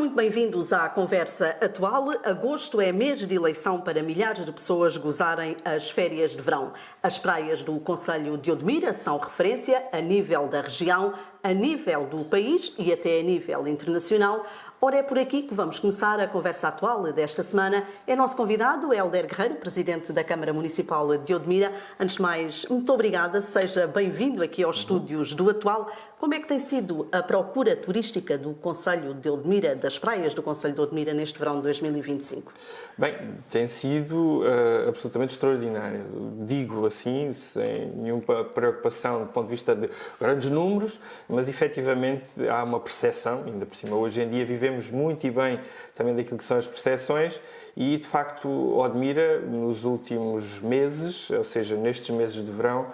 muito bem-vindos à Conversa Atual. Agosto é mês de eleição para milhares de pessoas gozarem as férias de verão. As praias do concelho de Odmira são referência a nível da região, a nível do país e até a nível internacional. Ora, é por aqui que vamos começar a Conversa Atual desta semana. É nosso convidado, Hélder Guerreiro, Presidente da Câmara Municipal de Odmira. Antes de mais, muito obrigada. Seja bem-vindo aqui aos estúdios do Atual. Como é que tem sido a procura turística do concelho de Odmira, das praias do concelho de Odmira, neste verão de 2025? Bem, tem sido absolutamente extraordinário. Digo assim, sem nenhuma preocupação do ponto de vista de grandes números, mas efetivamente há uma percepção, ainda por cima hoje em dia vivemos muito e bem também daquilo que são as percepções e, de facto, Odmira, nos últimos meses, ou seja, nestes meses de verão,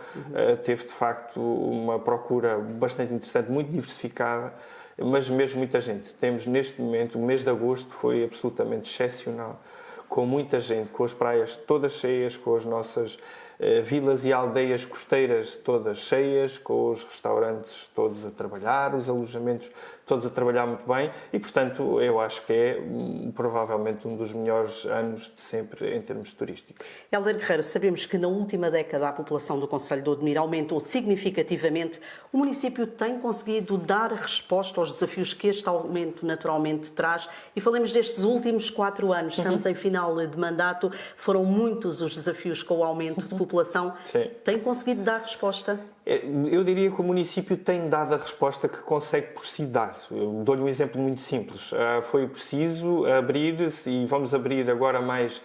teve, de facto, uma procura bastante interessante, muito diversificada, mas mesmo muita gente. Temos, neste momento, o mês de agosto foi absolutamente excepcional, com muita gente, com as praias todas cheias, com as nossas vilas e aldeias costeiras todas cheias, com os restaurantes todos a trabalhar, os alojamentos todos a trabalhar muito bem e, portanto, eu acho que é provavelmente um dos melhores anos de sempre em termos turísticos. Hélder Guerreiro, sabemos que na última década a população do concelho de Odmira aumentou significativamente. O município tem conseguido dar resposta aos desafios que este aumento naturalmente traz e falemos destes últimos 4 anos. Estamos em final de mandato, foram muitos os desafios com o aumento de população. Sim. Tem conseguido dar resposta? Eu diria que o município tem dado a resposta que consegue por si dar. Eu dou-lhe um exemplo muito simples. Foi preciso abrir-se, e vamos abrir agora mais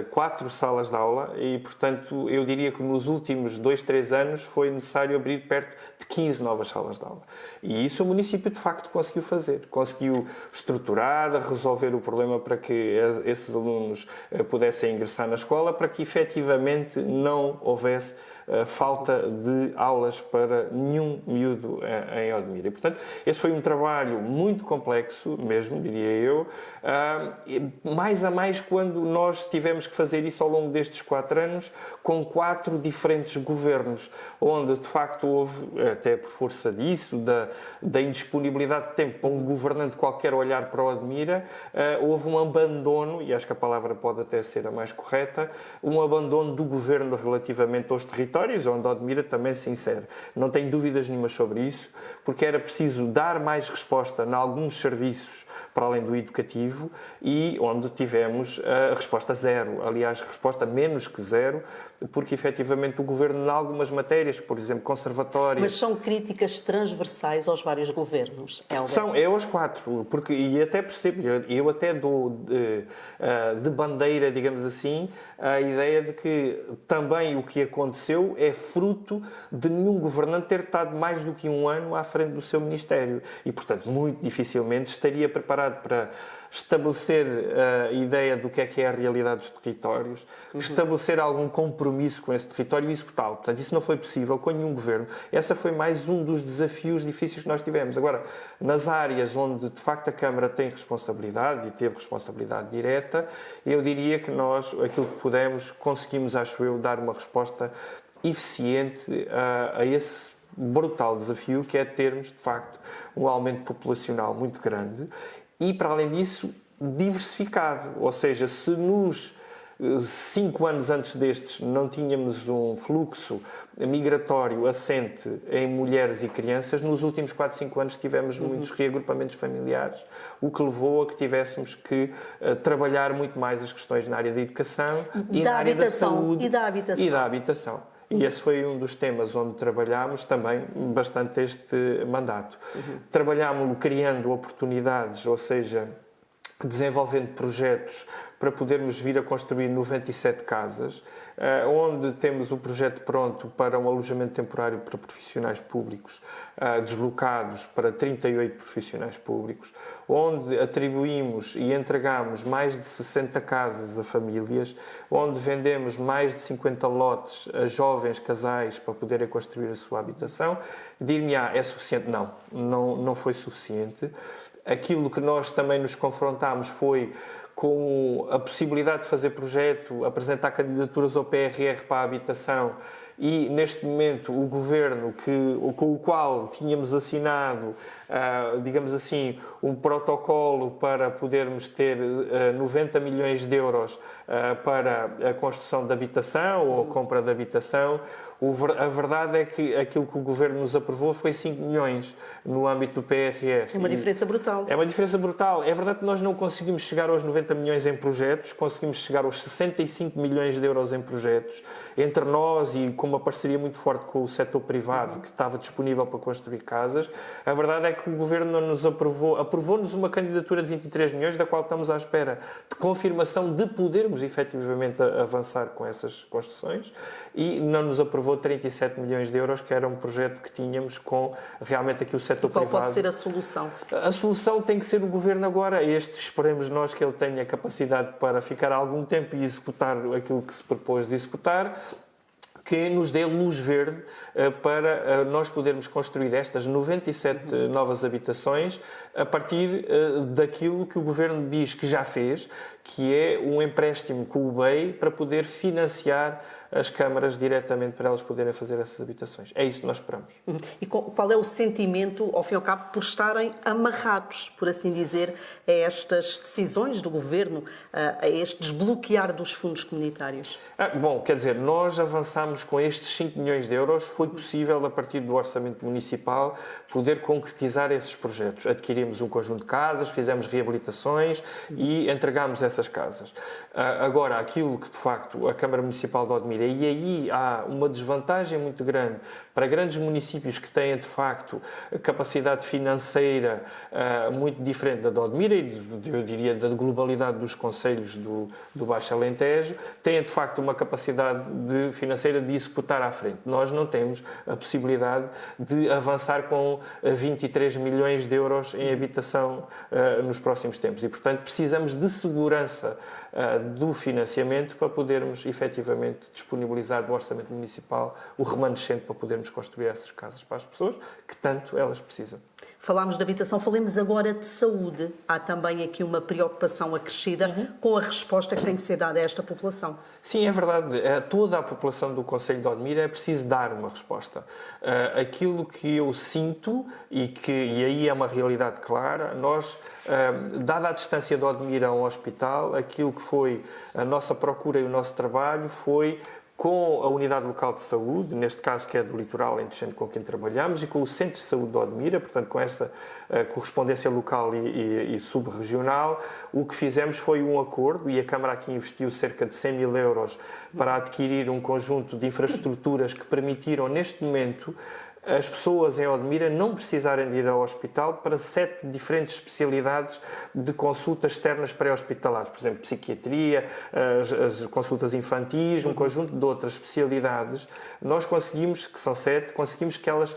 4 salas de aula, e, portanto, eu diria que nos últimos 2, 3 anos foi necessário abrir perto de 15 novas salas de aula. E isso o município, de facto, conseguiu fazer. Conseguiu estruturar, resolver o problema para que esses alunos pudessem ingressar na escola, para que, efetivamente, não houvesse falta de aulas para nenhum miúdo em Odmira. E, portanto, esse foi um trabalho muito complexo, mesmo, diria eu, mais a mais quando nós tivemos que fazer isso ao longo destes 4 anos, com 4 diferentes governos, onde, de facto, houve, até por força disso, da indisponibilidade de tempo para um governante qualquer olhar para Odmira, houve um abandono, e acho que a palavra pode até ser a mais correta, um abandono do governo relativamente aos territórios, onde Odmira também se insere. Não tenho dúvidas nenhumas sobre isso, porque era preciso dar mais resposta em alguns serviços para além do educativo e onde tivemos a resposta zero, aliás, resposta menos que zero, porque efetivamente o governo, em algumas matérias, por exemplo, conservatórios... Mas são críticas transversais aos vários governos, Hélder? São, é aos 4, porque, e até percebo, eu até dou de bandeira, digamos assim, a ideia de que também o que aconteceu é fruto de nenhum governante ter estado mais do que 1 ano à frente do seu ministério e, portanto, muito dificilmente estaria preparado para estabelecer a ideia do que é a realidade dos territórios, estabelecer algum compromisso com esse território e executá-lo. Portanto, isso não foi possível com nenhum governo. Essa foi mais um dos desafios difíceis que nós tivemos. Agora, nas áreas onde, de facto, a Câmara tem responsabilidade e teve responsabilidade direta, eu diria que nós, aquilo que pudemos, conseguimos, acho eu, dar uma resposta eficiente a esse brutal desafio que é termos, de facto, um aumento populacional muito grande e, para além disso, diversificado. Ou seja, se nos 5 anos antes destes não tínhamos um fluxo migratório assente em mulheres e crianças, nos últimos 4, 5 anos tivemos muitos reagrupamentos familiares, o que levou a que tivéssemos que trabalhar muito mais as questões na área da educação e na área da saúde e da habitação. E da habitação. E esse foi um dos temas onde trabalhámos também bastante este mandato. Trabalhámos criando oportunidades, ou seja, desenvolvendo projetos para podermos vir a construir 97 casas, onde temos o projeto pronto para um alojamento temporário para profissionais públicos, deslocados para 38 profissionais públicos, onde atribuímos e entregamos mais de 60 casas a famílias, onde vendemos mais de 50 lotes a jovens casais para poderem construir a sua habitação. Dir-me-á, é suficiente? Não foi suficiente. Aquilo que nós também nos confrontámos foi com a possibilidade de fazer projeto, apresentar candidaturas ao PRR para a habitação e neste momento o Governo com o qual tínhamos assinado, digamos assim, um protocolo para podermos ter 90 milhões de euros para a construção de habitação ou a compra de habitação. A verdade é que aquilo que o Governo nos aprovou foi 5 milhões no âmbito do PRR. É uma diferença brutal. É uma diferença brutal. É verdade que nós não conseguimos chegar aos 90 milhões em projetos, conseguimos chegar aos 65 milhões de euros em projetos, entre nós e com uma parceria muito forte com o setor privado, que estava disponível para construir casas. A verdade é que o Governo não nos aprovou-nos uma candidatura de 23 milhões, da qual estamos à espera de confirmação de podermos efetivamente avançar com essas construções, e não nos aprovou 37 milhões de euros, que era um projeto que tínhamos com realmente aqui o setor privado. Qual pode ser a solução? A solução tem que ser o Governo agora. Esperemos nós que ele tenha capacidade para ficar algum tempo e executar aquilo que se propôs de executar, que nos dê luz verde para nós podermos construir estas 97 novas habitações a partir daquilo que o Governo diz que já fez, que é um empréstimo com o BEI para poder financiar as câmaras diretamente para elas poderem fazer essas habitações. É isso que nós esperamos. E qual é o sentimento, ao fim e ao cabo, por estarem amarrados, por assim dizer, a estas decisões do Governo, a este desbloquear dos fundos comunitários? Bom, quer dizer, nós avançámos com estes 5 milhões de euros, foi possível, a partir do orçamento municipal, poder concretizar esses projetos. Adquirimos um conjunto de casas, fizemos reabilitações e entregámos essas casas. Agora, aquilo que, de facto, a Câmara Municipal de Odmira, e aí há uma desvantagem muito grande para grandes municípios que têm, de facto, capacidade financeira muito diferente da de Odmira e, eu diria, da globalidade dos concelhos do Baixo Alentejo, têm, de facto, uma capacidade financeira de executar à frente. Nós não temos a possibilidade de avançar com 23 milhões de euros em habitação nos próximos tempos e, portanto, precisamos de segurança do financiamento para podermos, efetivamente, disponibilizar do orçamento municipal o remanescente para podermos construir essas casas para as pessoas que tanto elas precisam. Falámos de habitação, falemos agora de saúde. Há também aqui uma preocupação acrescida com a resposta que tem que ser dada a esta população. Sim, é verdade. Toda a população do Concelho de Odmira é preciso dar uma resposta. Aquilo que eu sinto, e aí é uma realidade clara, nós, dada a distância de Odmira a um hospital, aquilo que foi a nossa procura e o nosso trabalho foi com a Unidade Local de Saúde, neste caso que é do Litoral Alentejano com quem trabalhamos, e com o Centro de Saúde de Odmira, portanto com essa correspondência local e subregional, o que fizemos foi um acordo, e a Câmara aqui investiu cerca de 100 mil euros para adquirir um conjunto de infraestruturas que permitiram, neste momento, as pessoas em Odmira não precisarem de ir ao hospital para 7 diferentes especialidades de consultas externas pré-hospitalares, por exemplo, psiquiatria, as consultas infantis, um conjunto de outras especialidades. Nós conseguimos, que são 7, conseguimos que as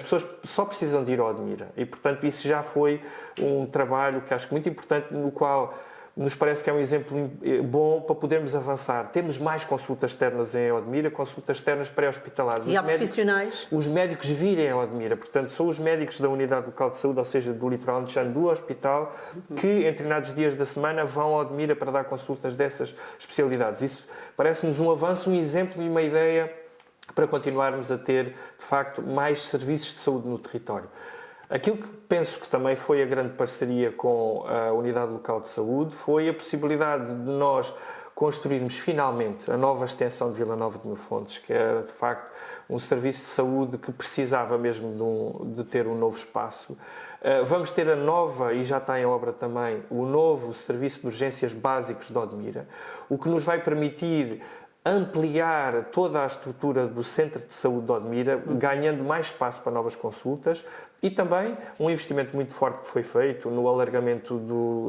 pessoas só precisam de ir ao Odmira e, portanto, isso já foi um trabalho que acho muito importante, no qual nos parece que é um exemplo bom para podermos avançar. Temos mais consultas externas em Odmira, consultas externas pré-hospitalares. E há profissionais? Os médicos virem a Odmira, portanto, são os médicos da Unidade Local de Saúde, ou seja, do Litoral Alentejano, do hospital, que em determinados dias da semana vão a Odmira para dar consultas dessas especialidades. Isso parece-nos um avanço, um exemplo e uma ideia para continuarmos a ter, de facto, mais serviços de saúde no território. Aquilo que penso que também foi a grande parceria com a Unidade Local de Saúde foi a possibilidade de nós construirmos finalmente a nova extensão de Vila Nova de Mil Fontes, que era de facto um serviço de saúde que precisava mesmo de ter um novo espaço. Vamos ter a nova, e já está em obra também, o novo Serviço de Urgências Básicos de Odmira, o que nos vai permitir ampliar toda a estrutura do Centro de Saúde de Odmira, ganhando mais espaço para novas consultas e também um investimento muito forte que foi feito no alargamento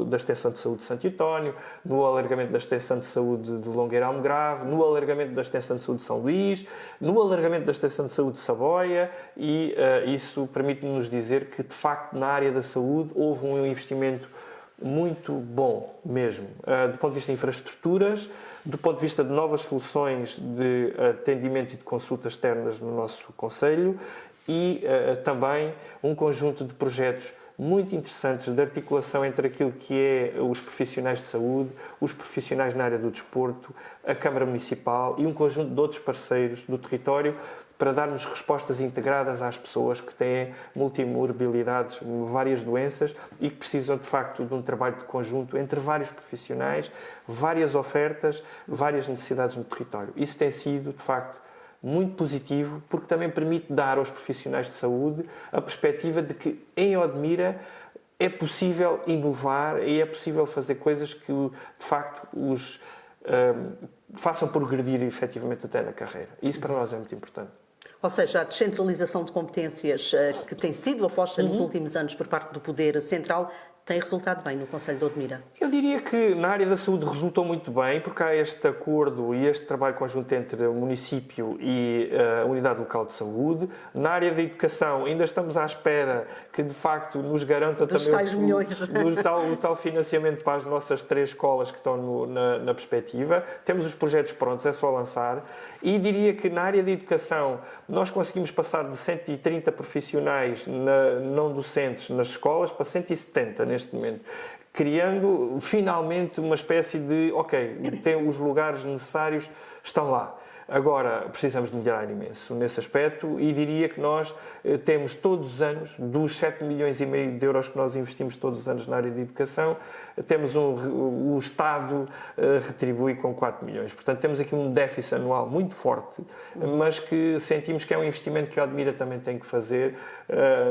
da Extensão de Saúde de Santo António, no alargamento da Extensão de Saúde de Longueira Almograve, no alargamento da Extensão de Saúde de São Luís, no alargamento da Extensão de Saúde de Saboia e isso permite-nos dizer que, de facto, na área da saúde houve um investimento muito bom mesmo, do ponto de vista de infraestruturas, do ponto de vista de novas soluções de atendimento e de consultas externas no nosso concelho e também um conjunto de projetos muito interessantes de articulação entre aquilo que é os profissionais de saúde, os profissionais na área do desporto, a Câmara Municipal e um conjunto de outros parceiros do território para darmos respostas integradas às pessoas que têm multimorbilidades, várias doenças e que precisam, de facto, de um trabalho de conjunto entre vários profissionais, várias ofertas, várias necessidades no território. Isso tem sido, de facto, muito positivo, porque também permite dar aos profissionais de saúde a perspectiva de que em Odmira é possível inovar e é possível fazer coisas que, de facto, os façam progredir efetivamente até na carreira. Isso para nós é muito importante. Ou seja, a descentralização de competências que tem sido aposta nos últimos anos por parte do Poder Central tem resultado bem no Concelho de Odmira? Eu diria que na área da saúde resultou muito bem, porque há este acordo e este trabalho conjunto entre o município e a Unidade Local de Saúde. Na área da educação ainda estamos à espera que de facto nos garanta dos também tais milhões. o tal financiamento para as nossas 3 escolas que estão na perspectiva. Temos os projetos prontos, é só lançar. E diria que na área da educação nós conseguimos passar de 130 profissionais não docentes nas escolas para 170 neste momento, criando finalmente uma espécie de, tem os lugares necessários, estão lá. Agora, precisamos de melhorar imenso nesse aspecto e diria que nós temos todos os anos, dos 7,5 milhões de euros que nós investimos todos os anos na área de educação, temos o Estado retribui com 4 milhões. Portanto, temos aqui um déficit anual muito forte, mas que sentimos que é um investimento que a Odmira também tem que fazer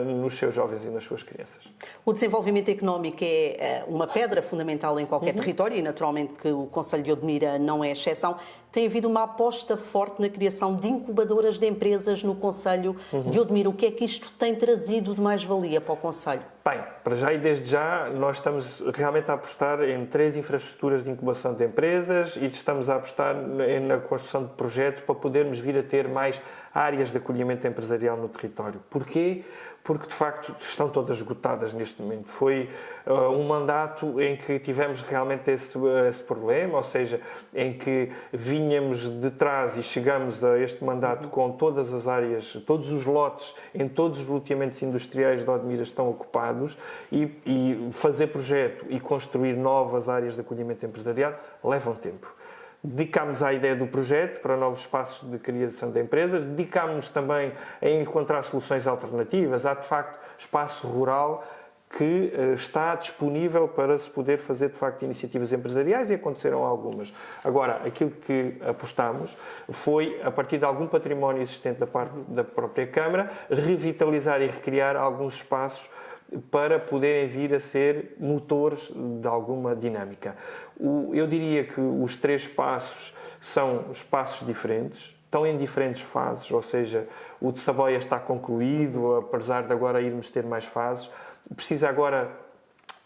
nos seus jovens e nas suas crianças. O desenvolvimento económico é uma pedra fundamental em qualquer território e, naturalmente, que o Concelho de Odmira não é exceção. Tem havido uma aposta forte na criação de incubadoras de empresas no Concelho de Odmira. O que é que isto tem trazido de mais-valia para o Concelho? Bem, para já e desde já, nós estamos realmente a apostar em 3 infraestruturas de incubação de empresas e estamos a apostar na construção de projetos para podermos vir a ter mais áreas de acolhimento empresarial no território. Porquê? Porque, de facto, estão todas esgotadas neste momento. Foi um mandato em que tivemos realmente esse problema, ou seja, em que vinhamos de trás e chegamos a este mandato com todas as áreas, todos os lotes, em todos os loteamentos industriais de Odmira estão ocupados e fazer projeto e construir novas áreas de acolhimento empresarial levam tempo. Dedicámos à ideia do projeto para novos espaços de criação de empresas, dedicámos também a encontrar soluções alternativas. Há, de facto, espaço rural que está disponível para se poder fazer, de facto, iniciativas empresariais e aconteceram algumas. Agora, aquilo que apostamos foi, a partir de algum património existente da parte da própria Câmara, revitalizar e recriar alguns espaços para poderem vir a ser motores de alguma dinâmica. Eu diria que os 3 espaços são espaços diferentes, estão em diferentes fases, ou seja, o de Saboia está concluído, apesar de agora irmos ter mais fases. Precisa agora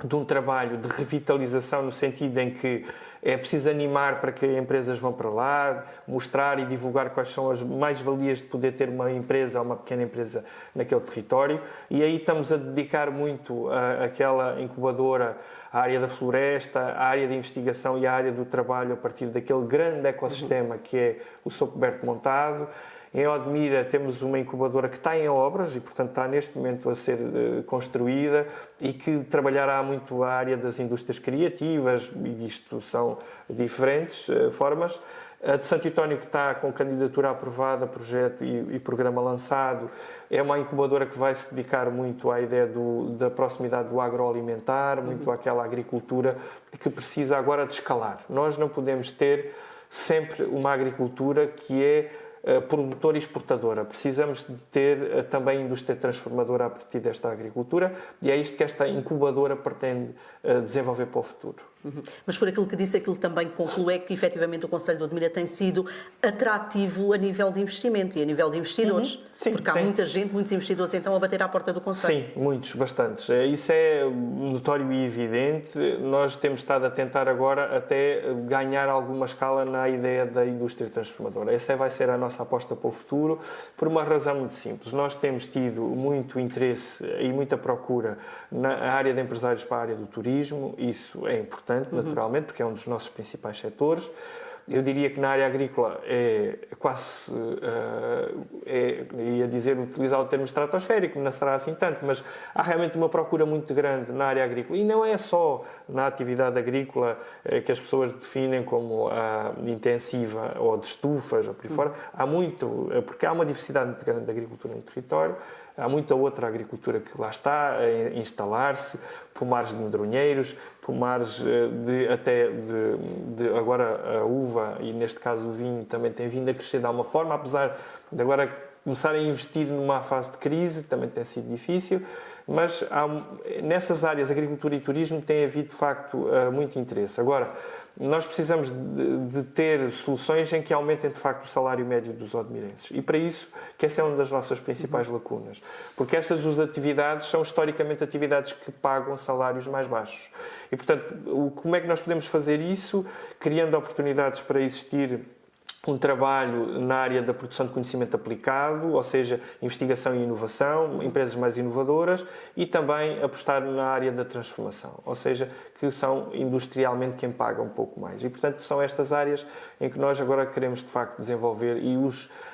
de um trabalho de revitalização no sentido em que é preciso animar para que empresas vão para lá, mostrar e divulgar quais são as mais-valias de poder ter uma empresa ou uma pequena empresa naquele território. E aí estamos a dedicar muito àquela incubadora, à área da floresta, à área de investigação e à área do trabalho a partir daquele grande ecossistema que é o São Coberto Montado. Em Odmira temos uma incubadora que está em obras e, portanto, está neste momento a ser construída e que trabalhará muito a área das indústrias criativas, e isto são diferentes formas. A de Santo António, que está com candidatura aprovada, projeto e programa lançado, é uma incubadora que vai se dedicar muito à ideia da proximidade do agroalimentar, muito àquela agricultura que precisa agora de escalar. Nós não podemos ter sempre uma agricultura que é produtora e exportadora. Precisamos de ter também indústria transformadora a partir desta agricultura e é isto que esta incubadora pretende desenvolver para o futuro. Mas por aquilo que disse, aquilo também conclui é que efetivamente o Concelho de Odmira tem sido atrativo a nível de investimento e a nível de investidores. Sim, porque há muita gente, muitos investidores então a bater à porta do Concelho. Sim, muitos, bastantes. Isso é notório e evidente. Nós temos estado a tentar agora até ganhar alguma escala na ideia da indústria transformadora. Essa vai ser a nossa aposta para o futuro, por uma razão muito simples. Nós temos tido muito interesse e muita procura na área de empresários para a área do turismo. Isso é importante, naturalmente, porque é um dos nossos principais setores. Eu diria que na área agrícola é quase, ia dizer, utilizar o termo estratosférico, não será assim tanto, mas há realmente uma procura muito grande na área agrícola. E não é só na atividade agrícola que as pessoas definem como intensiva ou de estufas ou por aí fora. Há muito, porque há uma diversidade muito grande de agricultura no território. Há muita outra agricultura que lá está a instalar-se, pomares de medronheiros, pomares agora a uva e neste caso o vinho também tem vindo a crescer de alguma forma, apesar de agora começarem a investir numa fase de crise, também tem sido difícil, mas nessas áreas, agricultura e turismo, tem havido de facto muito interesse. Agora, nós precisamos de ter soluções em que aumentem de facto o salário médio dos odmirenses. E para isso, que essa é uma das nossas principais lacunas. Porque estas duas atividades são historicamente atividades que pagam salários mais baixos. E portanto, como é que nós podemos fazer isso? Criando oportunidades para existir um trabalho na área da produção de conhecimento aplicado, ou seja, investigação e inovação, empresas mais inovadoras, e também apostar na área da transformação, ou seja, que são industrialmente quem paga um pouco mais. E, portanto, são estas áreas em que nós agora queremos, de facto, desenvolver e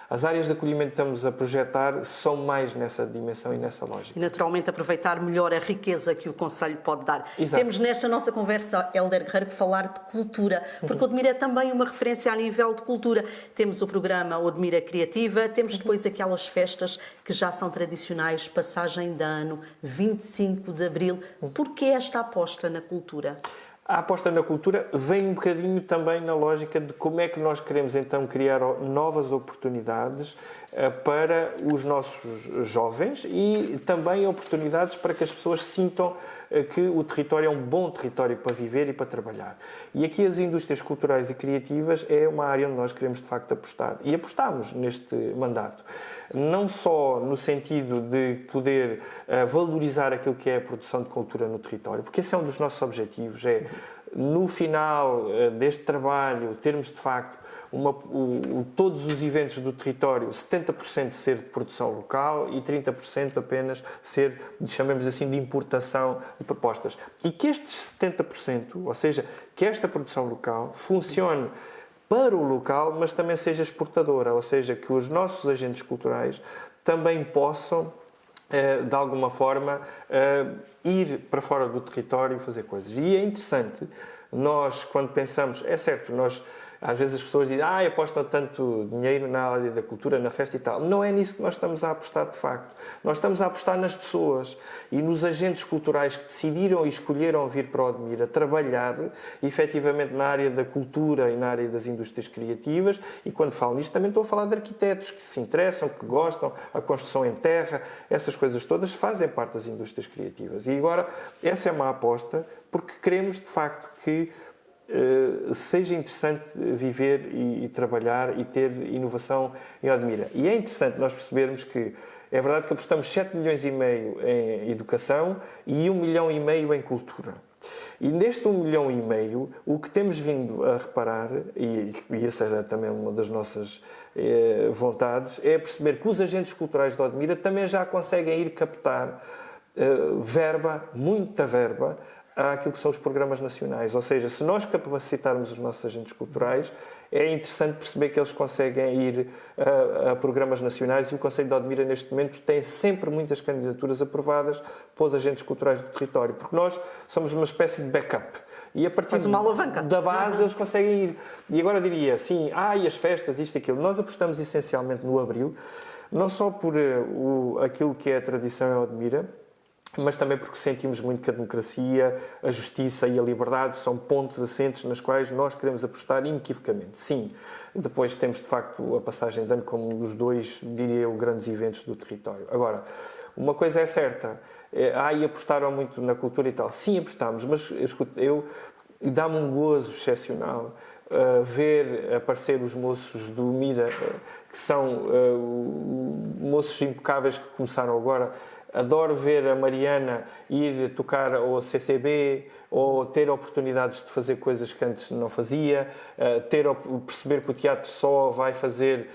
as áreas de acolhimento que estamos a projetar são mais nessa dimensão e nessa lógica. E, naturalmente, aproveitar melhor a riqueza que o Conselho pode dar. Exato. Temos nesta nossa conversa, Hélder Guerreiro, que falar de cultura, porque o Odmira é também uma referência a nível de cultura. Temos o programa Odmira Criativa, temos depois aquelas festas que já são tradicionais, passagem de ano, 25 de Abril. Por que esta aposta na cultura? A aposta na cultura vem um bocadinho também na lógica de como é que nós queremos então criar novas oportunidades para os nossos jovens e também oportunidades para que as pessoas sintam que o território é um bom território para viver e para trabalhar. E aqui as indústrias culturais e criativas é uma área onde nós queremos de facto apostar. E apostamos neste mandato. Não só no sentido de poder valorizar aquilo que é a produção de cultura no território, porque esse é um dos nossos objetivos, no final deste trabalho termos de facto todos os eventos do território, 70% ser de produção local e 30% apenas ser, chamemos assim, de importação de propostas. E que estes 70%, ou seja, que esta produção local funcione para o local, mas também seja exportadora, ou seja, que os nossos agentes culturais também possam, de alguma forma, ir para fora do território e fazer coisas. E é interessante, nós, quando pensamos, é certo, às vezes as pessoas dizem, apostam tanto dinheiro na área da cultura, na festa e tal. Não é nisso que nós estamos a apostar de facto. Nós estamos a apostar nas pessoas e nos agentes culturais que decidiram e escolheram vir para o Odmira trabalhar efetivamente na área da cultura e na área das indústrias criativas. E quando falo nisto também estou a falar de arquitetos que se interessam, que gostam, a construção em terra, essas coisas todas fazem parte das indústrias criativas. E agora, essa é uma aposta porque queremos de facto que seja interessante viver e trabalhar e ter inovação em Odmira. E é interessante nós percebermos que é verdade que apostamos 7,5 milhões em educação e 1,5 milhão em cultura. E neste 1,5 milhão, o que temos vindo a reparar, e essa era também uma das nossas vontades, é perceber que os agentes culturais de Odmira também já conseguem ir captar muita verba, àquilo que são os programas nacionais. Ou seja, se nós capacitarmos os nossos agentes culturais, é interessante perceber que eles conseguem ir a programas nacionais e o Conselho de Odmira, neste momento, tem sempre muitas candidaturas aprovadas para os agentes culturais do território, porque nós somos uma espécie de backup. E a partir da base eles conseguem ir. E agora diria, sim, e as festas, isto e aquilo. Nós apostamos essencialmente no Abril, não só por aquilo que é a tradição em Odmira, mas também porque sentimos muito que a democracia, a justiça e a liberdade são pontos assentes nas quais nós queremos apostar inequivocamente. Sim, depois temos de facto a passagem de ano como um dos dois, diria eu, grandes eventos do território. Agora, uma coisa é certa, e apostaram muito na cultura e tal. Sim, apostamos, mas dá-me um gozo excepcional ver aparecer os moços do Mira, que são moços impecáveis que começaram agora. Adoro ver a Mariana ir tocar ao CCB ou ter oportunidades de fazer coisas que antes não fazia, perceber que o Teatro Só vai fazer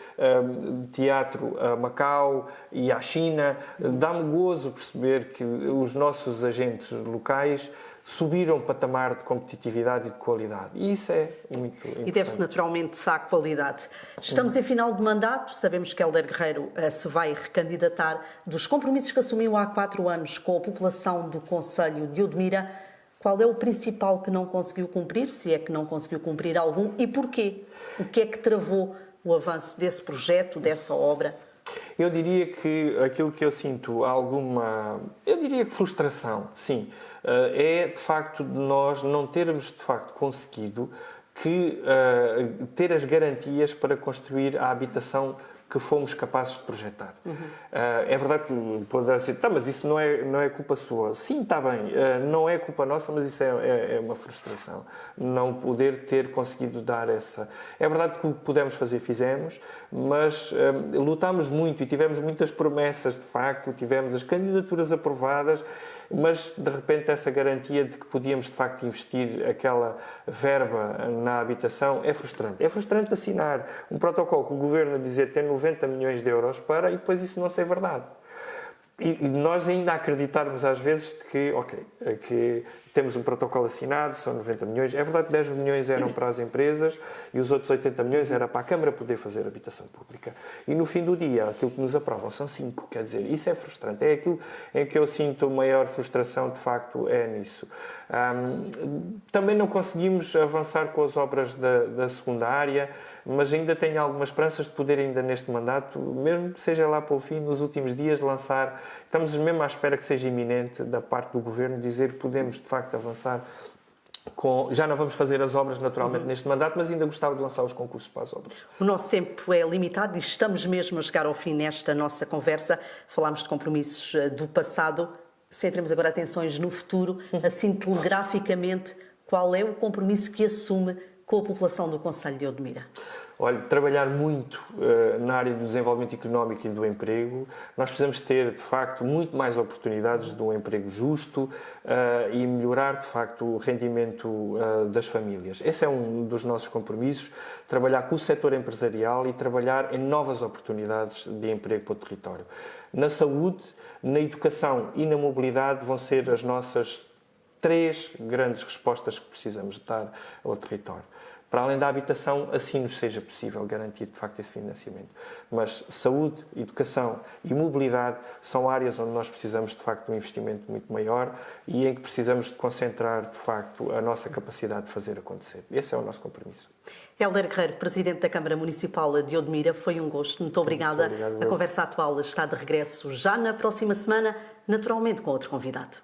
teatro a Macau e à China. Dá-me gozo perceber que os nossos agentes locais subir a um patamar de competitividade e de qualidade. E isso é muito importante. E deve-se naturalmente à qualidade. Estamos em final de mandato, sabemos que Hélder Guerreiro se vai recandidatar. Dos compromissos que assumiu há 4 anos com a população do concelho de Odmira, qual é o principal que não conseguiu cumprir, se é que não conseguiu cumprir algum, e porquê? O que é que travou o avanço desse projeto, dessa obra? Eu diria que aquilo que eu sinto eu diria que frustração, sim, é de facto de nós não termos de facto conseguido ter as garantias para construir a habitação que fomos capazes de projetar. É verdade que poderá dizer, mas isso não é culpa sua. Sim, está bem, não é culpa nossa, mas isso é uma frustração. Não poder ter conseguido dar essa... É verdade que o que pudemos fazer, fizemos, mas lutámos muito e tivemos muitas promessas, de facto, tivemos as candidaturas aprovadas, mas de repente essa garantia de que podíamos de facto investir aquela verba na habitação é frustrante. É frustrante assinar um protocolo que o Governo dizer tem 90 milhões de euros para e depois isso não ser verdade. E nós ainda acreditarmos às vezes de que temos um protocolo assinado, são 90 milhões. É verdade que 10 milhões eram para as empresas e os outros 80 milhões era para a Câmara poder fazer habitação pública. E no fim do dia, aquilo que nos aprovam são 5, quer dizer, isso é frustrante. É aquilo em que eu sinto maior frustração, de facto, é nisso. Também não conseguimos avançar com as obras da segunda área, mas ainda tenho algumas esperanças de poder ainda neste mandato, mesmo que seja lá para o fim, nos últimos dias, lançar. Estamos mesmo à espera que seja iminente da parte do Governo dizer que podemos, de facto, avançar já não vamos fazer as obras naturalmente neste mandato, mas ainda gostava de lançar os concursos para as obras. O nosso tempo é limitado e estamos mesmo a chegar ao fim nesta nossa conversa. Falámos de compromissos do passado, centremos agora atenções no futuro. Assim, telegraficamente, qual é o compromisso que assume com a população do concelho de Odmira? Olha, trabalhar muito na área do desenvolvimento económico e do emprego. Nós precisamos ter, de facto, muito mais oportunidades de um emprego justo e melhorar, de facto, o rendimento das famílias. Esse é um dos nossos compromissos, trabalhar com o setor empresarial e trabalhar em novas oportunidades de emprego para o território. Na saúde, na educação e na mobilidade vão ser as nossas 3 grandes respostas que precisamos dar ao território. Para além da habitação, assim nos seja possível garantir, de facto, esse financiamento. Mas saúde, educação e mobilidade são áreas onde nós precisamos, de facto, de um investimento muito maior e em que precisamos de concentrar, de facto, a nossa capacidade de fazer acontecer. Esse é o nosso compromisso. Hélder Guerreiro, Presidente da Câmara Municipal de Odmira, foi um gosto. Muito obrigada. Muito obrigado. A conversa atual está de regresso já na próxima semana, naturalmente com outro convidado.